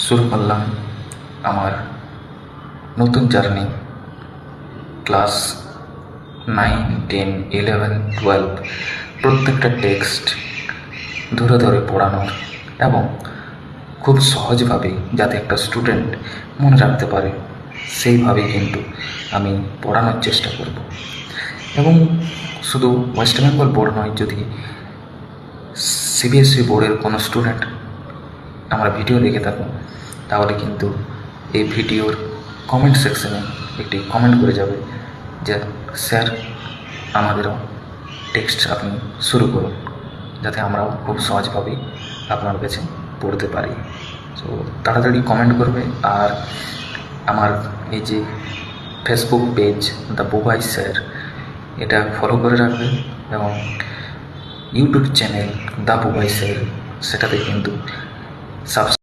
শুরু করলাম আমার নতুন জার্নি। ক্লাস 9, 10, 11, 12 প্রত্যেকটা টেক্সট ধরে ধরে পড়ানোর এবং খুব সহজভাবে যাতে একটা স্টুডেন্ট মনে রাখতে পারে সেইভাবেই কিন্তু আমি পড়ানোর চেষ্টা করব। এবং শুধু ওয়েস্ট বেঙ্গল বোর্ড নয়, যদি সিবিএসসি বোর্ডের কোনো স্টুডেন্ট আমার ভিডিও দেখে থাকুন তাহলে কিন্তু এই ভিডিওর কমেন্ট সেকশনে একটি কমেন্ট করে যাবে যে স্যার আমাদেরও টেক্সট আপনি শুরু করুন, যাতে আমরাও খুব সহজভাবেই আপনার কাছে পড়তে পারি। তো তাড়াতাড়ি কমেন্ট করবে। আর আমার এই যে Facebook page the Bubai sir, এটা ফলো করে রাখবে এবং YouTube channel the Bubai sir, সেটাতে কিন্তু সাবস্ক্রাইব